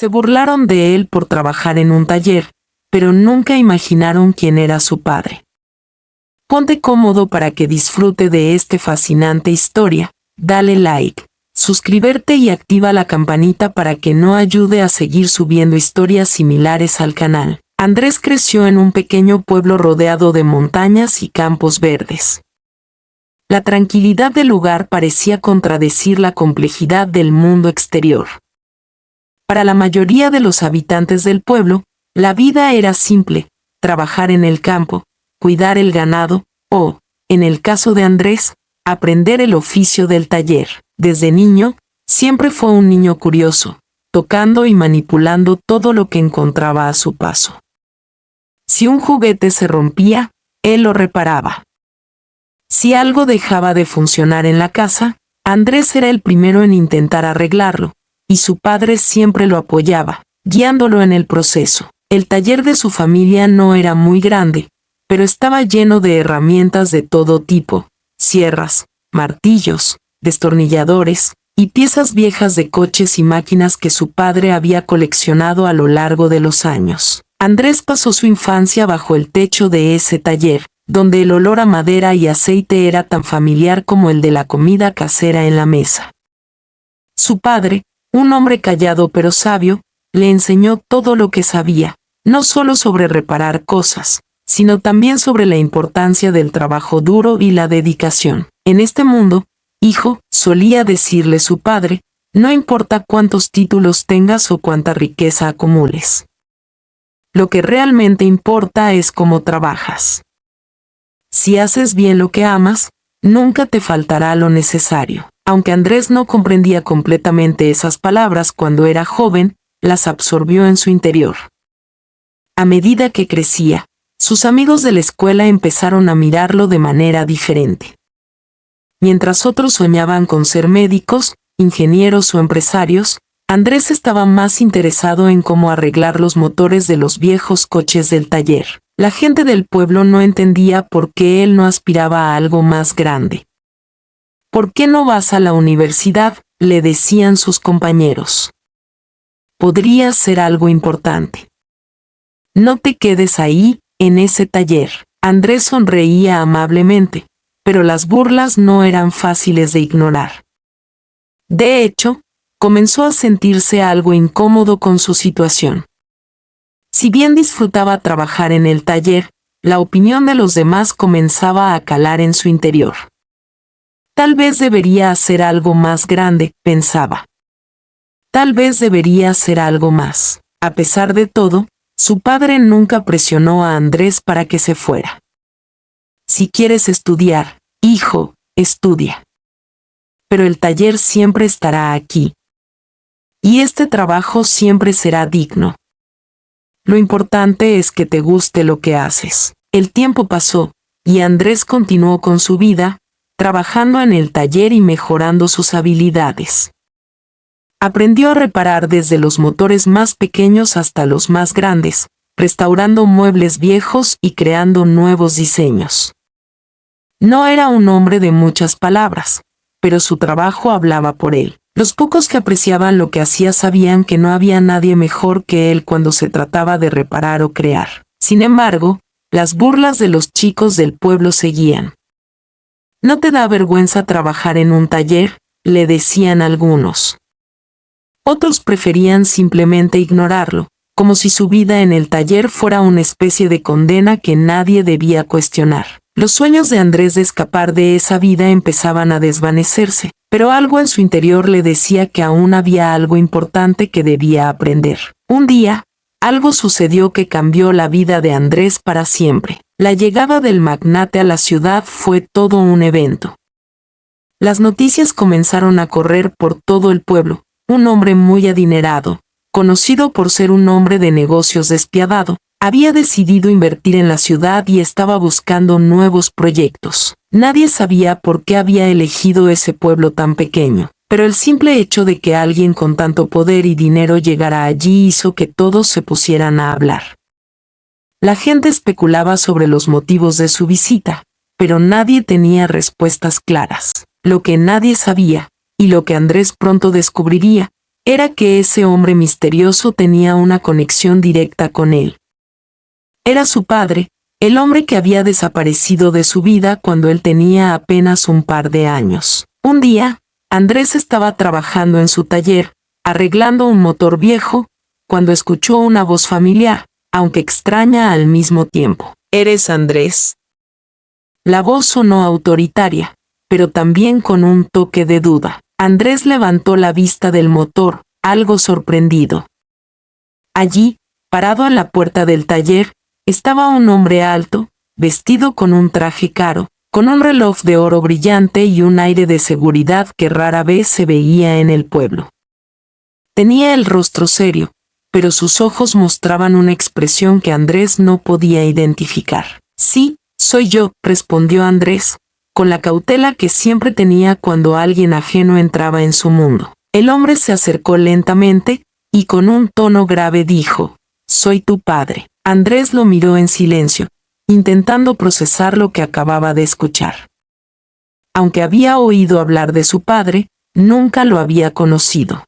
Se burlaron de él por trabajar en un taller, pero nunca imaginaron quién era su padre. Ponte cómodo para que disfrute de esta fascinante historia, dale like, suscríbete y activa la campanita para que no ayude a seguir subiendo historias similares al canal. Andrés creció en un pequeño pueblo rodeado de montañas y campos verdes. La tranquilidad del lugar parecía contradecir la complejidad del mundo exterior. Para la mayoría de los habitantes del pueblo, la vida era simple: trabajar en el campo, cuidar el ganado, o, en el caso de Andrés, aprender el oficio del taller. Desde niño, siempre fue un niño curioso, tocando y manipulando todo lo que encontraba a su paso. Si un juguete se rompía, él lo reparaba. Si algo dejaba de funcionar en la casa, Andrés era el primero en intentar arreglarlo, y su padre siempre lo apoyaba, guiándolo en el proceso. El taller de su familia no era muy grande, pero estaba lleno de herramientas de todo tipo: sierras, martillos, destornilladores, y piezas viejas de coches y máquinas que su padre había coleccionado a lo largo de los años. Andrés pasó su infancia bajo el techo de ese taller, donde el olor a madera y aceite era tan familiar como el de la comida casera en la mesa. Su padre, un hombre callado pero sabio, le enseñó todo lo que sabía, no solo sobre reparar cosas, sino también sobre la importancia del trabajo duro y la dedicación. En este mundo, hijo, solía decirle su padre, no importa cuántos títulos tengas o cuánta riqueza acumules. Lo que realmente importa es cómo trabajas. Si haces bien lo que amas, nunca te faltará lo necesario. Aunque Andrés no comprendía completamente esas palabras cuando era joven, las absorbió en su interior. A medida que crecía, sus amigos de la escuela empezaron a mirarlo de manera diferente. Mientras otros soñaban con ser médicos, ingenieros o empresarios, Andrés estaba más interesado en cómo arreglar los motores de los viejos coches del taller. La gente del pueblo no entendía por qué él no aspiraba a algo más grande. ¿Por qué no vas a la universidad?, le decían sus compañeros. Podrías ser algo importante. No te quedes ahí, en ese taller. Andrés sonreía amablemente, pero las burlas no eran fáciles de ignorar. De hecho, comenzó a sentirse algo incómodo con su situación. Si bien disfrutaba trabajar en el taller, la opinión de los demás comenzaba a calar en su interior. Tal vez debería hacer algo más grande, pensaba. Tal vez debería hacer algo más. A pesar de todo, su padre nunca presionó a Andrés para que se fuera. Si quieres estudiar, hijo, estudia. Pero el taller siempre estará aquí. Y este trabajo siempre será digno. Lo importante es que te guste lo que haces. El tiempo pasó, y Andrés continuó con su vida, trabajando en el taller y mejorando sus habilidades. Aprendió a reparar desde los motores más pequeños hasta los más grandes, restaurando muebles viejos y creando nuevos diseños. No era un hombre de muchas palabras, pero su trabajo hablaba por él. Los pocos que apreciaban lo que hacía sabían que no había nadie mejor que él cuando se trataba de reparar o crear. Sin embargo, las burlas de los chicos del pueblo seguían. ¿No te da vergüenza trabajar en un taller?, le decían algunos. Otros preferían simplemente ignorarlo, como si su vida en el taller fuera una especie de condena que nadie debía cuestionar. Los sueños de Andrés de escapar de esa vida empezaban a desvanecerse, pero algo en su interior le decía que aún había algo importante que debía aprender. Un día, algo sucedió que cambió la vida de Andrés para siempre. La llegada del magnate a la ciudad fue todo un evento. Las noticias comenzaron a correr por todo el pueblo. Un hombre muy adinerado, conocido por ser un hombre de negocios despiadado, había decidido invertir en la ciudad y estaba buscando nuevos proyectos. Nadie sabía por qué había elegido ese pueblo tan pequeño, pero el simple hecho de que alguien con tanto poder y dinero llegara allí hizo que todos se pusieran a hablar. La gente especulaba sobre los motivos de su visita, pero nadie tenía respuestas claras. Lo que nadie sabía, y lo que Andrés pronto descubriría, era que ese hombre misterioso tenía una conexión directa con él. Era su padre, el hombre que había desaparecido de su vida cuando él tenía apenas un par de años. Un día, Andrés estaba trabajando en su taller, arreglando un motor viejo, cuando escuchó una voz familiar, aunque extraña al mismo tiempo. ¿Eres Andrés? La voz sonó autoritaria, pero también con un toque de duda. Andrés levantó la vista del motor, algo sorprendido. Allí, parado en la puerta del taller, estaba un hombre alto, vestido con un traje caro, con un reloj de oro brillante y un aire de seguridad que rara vez se veía en el pueblo. Tenía el rostro serio, pero sus ojos mostraban una expresión que Andrés no podía identificar. Sí, soy yo, respondió Andrés, con la cautela que siempre tenía cuando alguien ajeno entraba en su mundo. El hombre se acercó lentamente, y con un tono grave dijo, «Soy tu padre». Andrés lo miró en silencio, intentando procesar lo que acababa de escuchar. Aunque había oído hablar de su padre, nunca lo había conocido.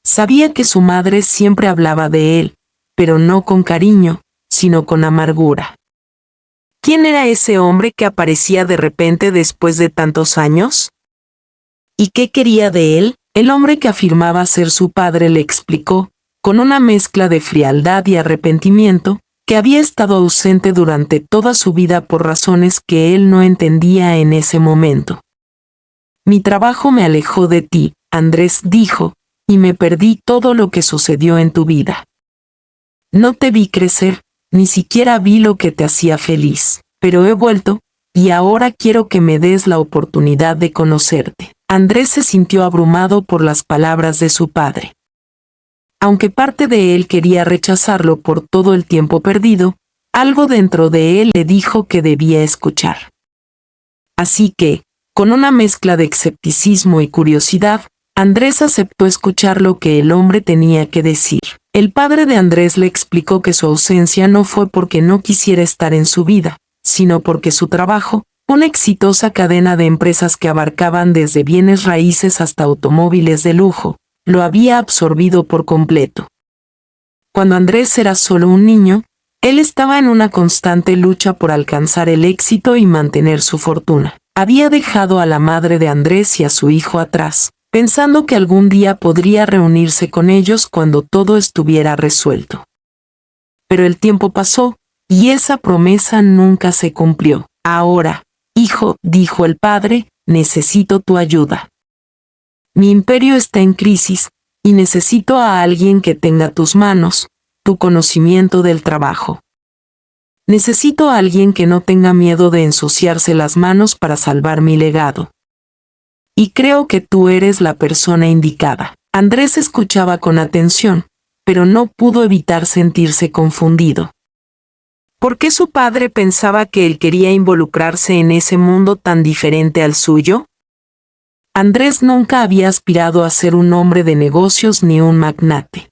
Sabía que su madre siempre hablaba de él, pero no con cariño, sino con amargura. ¿Quién era ese hombre que aparecía de repente después de tantos años? ¿Y qué quería de él? El hombre que afirmaba ser su padre le explicó, con una mezcla de frialdad y arrepentimiento, que había estado ausente durante toda su vida por razones que él no entendía en ese momento. Mi trabajo me alejó de ti, Andrés dijo, y me perdí todo lo que sucedió en tu vida. No te vi crecer, ni siquiera vi lo que te hacía feliz, pero he vuelto, y ahora quiero que me des la oportunidad de conocerte. Andrés se sintió abrumado por las palabras de su padre. Aunque parte de él quería rechazarlo por todo el tiempo perdido, algo dentro de él le dijo que debía escuchar. Así que, con una mezcla de escepticismo y curiosidad, Andrés aceptó escuchar lo que el hombre tenía que decir. El padre de Andrés le explicó que su ausencia no fue porque no quisiera estar en su vida, sino porque su trabajo, una exitosa cadena de empresas que abarcaban desde bienes raíces hasta automóviles de lujo, lo había absorbido por completo. Cuando Andrés era solo un niño, él estaba en una constante lucha por alcanzar el éxito y mantener su fortuna. Había dejado a la madre de Andrés y a su hijo atrás, pensando que algún día podría reunirse con ellos cuando todo estuviera resuelto. Pero el tiempo pasó, y esa promesa nunca se cumplió. Ahora, hijo, dijo el padre, necesito tu ayuda. Mi imperio está en crisis, y necesito a alguien que tenga tus manos, tu conocimiento del trabajo. Necesito a alguien que no tenga miedo de ensuciarse las manos para salvar mi legado. Y creo que tú eres la persona indicada. Andrés escuchaba con atención, pero no pudo evitar sentirse confundido. ¿Por qué su padre pensaba que él quería involucrarse en ese mundo tan diferente al suyo? Andrés nunca había aspirado a ser un hombre de negocios ni un magnate.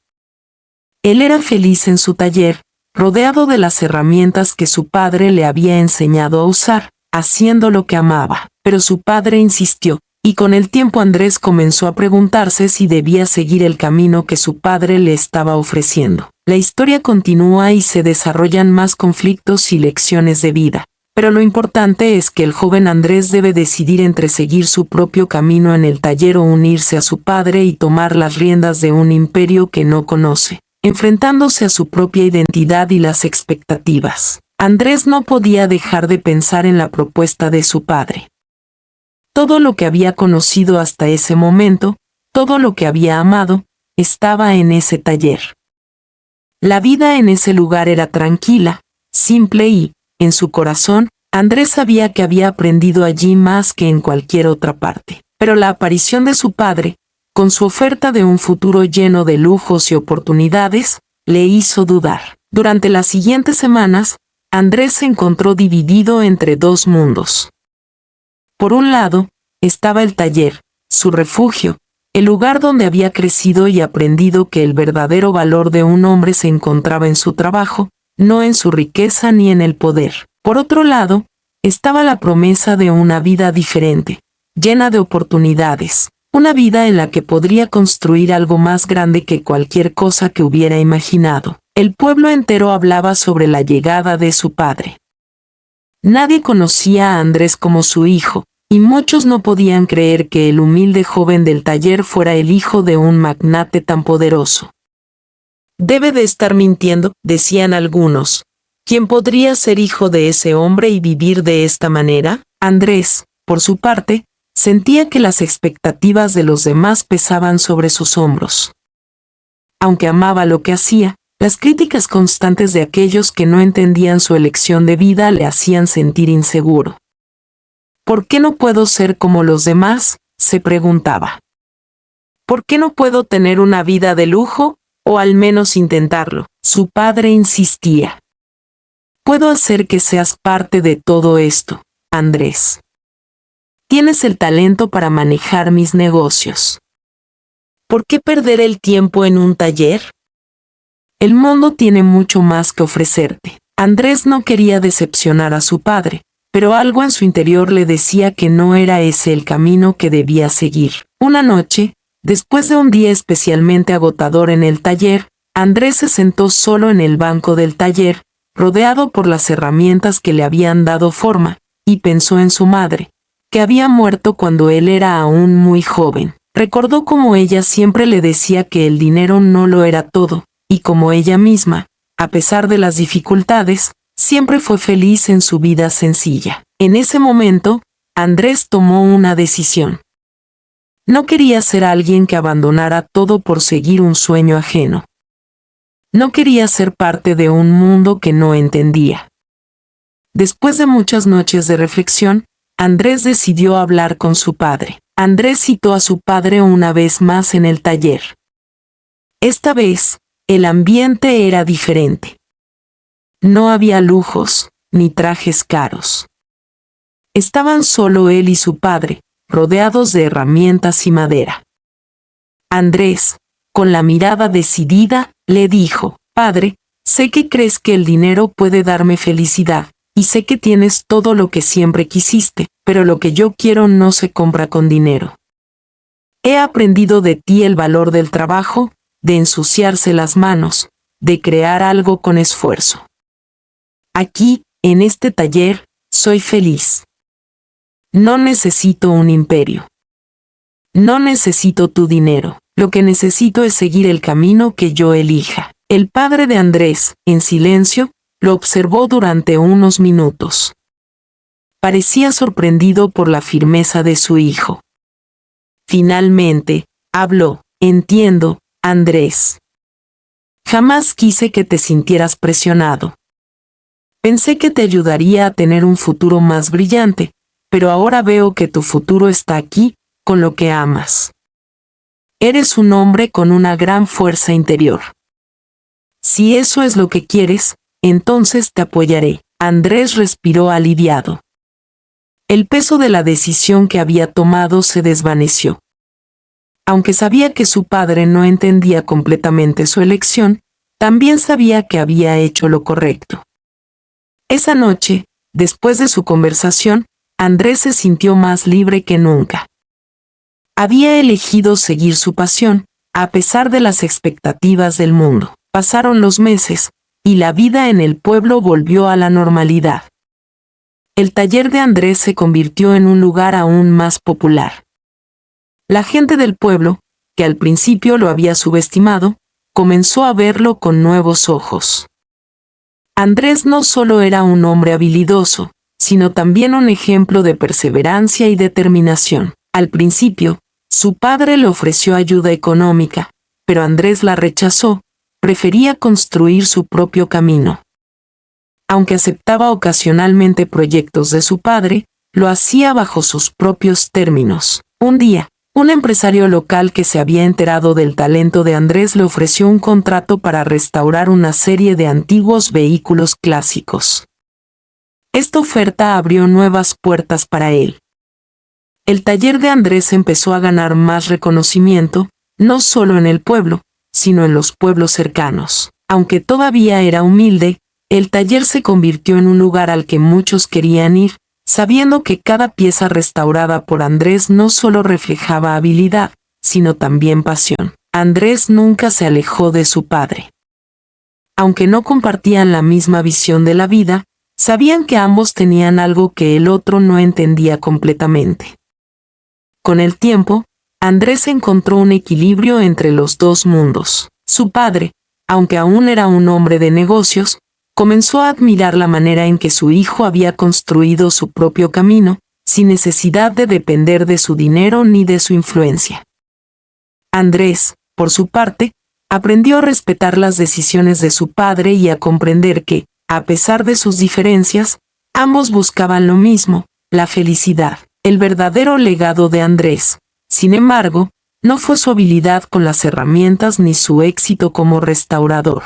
Él era feliz en su taller, rodeado de las herramientas que su padre le había enseñado a usar, haciendo lo que amaba. Pero su padre insistió, y con el tiempo Andrés comenzó a preguntarse si debía seguir el camino que su padre le estaba ofreciendo. La historia continúa y se desarrollan más conflictos y lecciones de vida. Pero lo importante es que el joven Andrés debe decidir entre seguir su propio camino en el taller o unirse a su padre y tomar las riendas de un imperio que no conoce, enfrentándose a su propia identidad y las expectativas. Andrés no podía dejar de pensar en la propuesta de su padre. Todo lo que había conocido hasta ese momento, todo lo que había amado, estaba en ese taller. La vida en ese lugar era tranquila, simple y, en su corazón, Andrés sabía que había aprendido allí más que en cualquier otra parte. Pero la aparición de su padre, con su oferta de un futuro lleno de lujos y oportunidades, le hizo dudar. Durante las siguientes semanas, Andrés se encontró dividido entre dos mundos. Por un lado, estaba el taller, su refugio, el lugar donde había crecido y aprendido que el verdadero valor de un hombre se encontraba en su trabajo, no en su riqueza ni en el poder. Por otro lado, estaba la promesa de una vida diferente, llena de oportunidades, Una vida en la que podría construir algo más grande que cualquier cosa que hubiera imaginado. El pueblo entero hablaba sobre la llegada de su padre. Nadie conocía a Andrés como su hijo, y muchos no podían creer que el humilde joven del taller fuera el hijo de un magnate tan poderoso. Debe de estar mintiendo, decían algunos. ¿Quién podría ser hijo de ese hombre y vivir de esta manera? Andrés, por su parte, sentía que las expectativas de los demás pesaban sobre sus hombros. Aunque amaba lo que hacía, las críticas constantes de aquellos que no entendían su elección de vida le hacían sentir inseguro. ¿Por qué no puedo ser como los demás?, se preguntaba. ¿Por qué no puedo tener una vida de lujo, o al menos intentarlo? Su padre insistía. Puedo hacer que seas parte de todo esto, Andrés. Tienes el talento para manejar mis negocios. ¿Por qué perder el tiempo en un taller? El mundo tiene mucho más que ofrecerte. Andrés no quería decepcionar a su padre, pero algo en su interior le decía que no era ese el camino que debía seguir. Una noche, después de un día especialmente agotador en el taller, Andrés se sentó solo en el banco del taller, rodeado por las herramientas que le habían dado forma, y pensó en su madre, que había muerto cuando él era aún muy joven. Recordó cómo ella siempre le decía que el dinero no lo era todo, y como ella misma, a pesar de las dificultades, siempre fue feliz en su vida sencilla. En ese momento, Andrés tomó una decisión. No quería ser alguien que abandonara todo por seguir un sueño ajeno. No quería ser parte de un mundo que no entendía. Después de muchas noches de reflexión, Andrés decidió hablar con su padre. Andrés citó a su padre una vez más en el taller. Esta vez, el ambiente era diferente. No había lujos, ni trajes caros. Estaban solo él y su padre, rodeados de herramientas y madera. Andrés, con la mirada decidida, le dijo: «Padre, sé que crees que el dinero puede darme felicidad, y sé que tienes todo lo que siempre quisiste, pero lo que yo quiero no se compra con dinero. He aprendido de ti el valor del trabajo, de ensuciarse las manos, de crear algo con esfuerzo. Aquí, en este taller, soy feliz. No necesito un imperio. No necesito tu dinero. Lo que necesito es seguir el camino que yo elija». El padre de Andrés, en silencio, lo observó durante unos minutos. Parecía sorprendido por la firmeza de su hijo. Finalmente, habló: «Entiendo, Andrés. Jamás quise que te sintieras presionado. Pensé que te ayudaría a tener un futuro más brillante, pero ahora veo que tu futuro está aquí, con lo que amas. Eres un hombre con una gran fuerza interior. Si eso es lo que quieres, entonces te apoyaré». Andrés respiró aliviado. El peso de la decisión que había tomado se desvaneció. Aunque sabía que su padre no entendía completamente su elección, también sabía que había hecho lo correcto. Esa noche, después de su conversación, Andrés se sintió más libre que nunca. Había elegido seguir su pasión, a pesar de las expectativas del mundo. Pasaron los meses, y la vida en el pueblo volvió a la normalidad. El taller de Andrés se convirtió en un lugar aún más popular. La gente del pueblo, que al principio lo había subestimado, comenzó a verlo con nuevos ojos. Andrés no solo era un hombre habilidoso, sino también un ejemplo de perseverancia y determinación. Al principio, su padre le ofreció ayuda económica, pero Andrés la rechazó. Prefería construir su propio camino. Aunque aceptaba ocasionalmente proyectos de su padre, lo hacía bajo sus propios términos. Un día, un empresario local que se había enterado del talento de Andrés le ofreció un contrato para restaurar una serie de antiguos vehículos clásicos. Esta oferta abrió nuevas puertas para él. El taller de Andrés empezó a ganar más reconocimiento, no solo en el pueblo, sino en los pueblos cercanos. Aunque todavía era humilde, el taller se convirtió en un lugar al que muchos querían ir, sabiendo que cada pieza restaurada por Andrés no solo reflejaba habilidad, sino también pasión. Andrés nunca se alejó de su padre. Aunque no compartían la misma visión de la vida, sabían que ambos tenían algo que el otro no entendía completamente. Con el tiempo, Andrés encontró un equilibrio entre los dos mundos. Su padre, aunque aún era un hombre de negocios, comenzó a admirar la manera en que su hijo había construido su propio camino, sin necesidad de depender de su dinero ni de su influencia. Andrés, por su parte, aprendió a respetar las decisiones de su padre y a comprender que, a pesar de sus diferencias, ambos buscaban lo mismo, la felicidad. El verdadero legado de Andrés, sin embargo, no fue su habilidad con las herramientas ni su éxito como restaurador.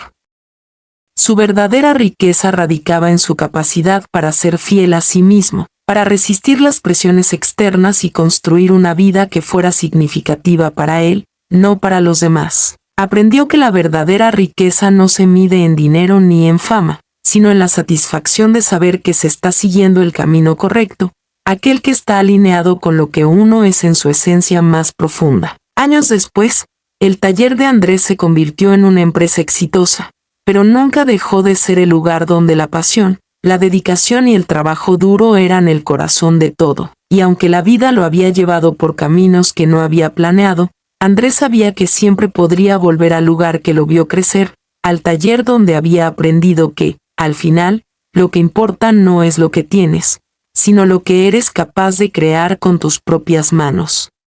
Su verdadera riqueza radicaba en su capacidad para ser fiel a sí mismo, para resistir las presiones externas y construir una vida que fuera significativa para él, no para los demás. Aprendió que la verdadera riqueza no se mide en dinero ni en fama, sino en la satisfacción de saber que se está siguiendo el camino correcto, aquel que está alineado con lo que uno es en su esencia más profunda. Años después, el taller de Andrés se convirtió en una empresa exitosa, pero nunca dejó de ser el lugar donde la pasión, la dedicación y el trabajo duro eran el corazón de todo. Y aunque la vida lo había llevado por caminos que no había planeado, Andrés sabía que siempre podría volver al lugar que lo vio crecer, al taller donde había aprendido que, al final, lo que importa no es lo que tienes, sino lo que eres capaz de crear con tus propias manos.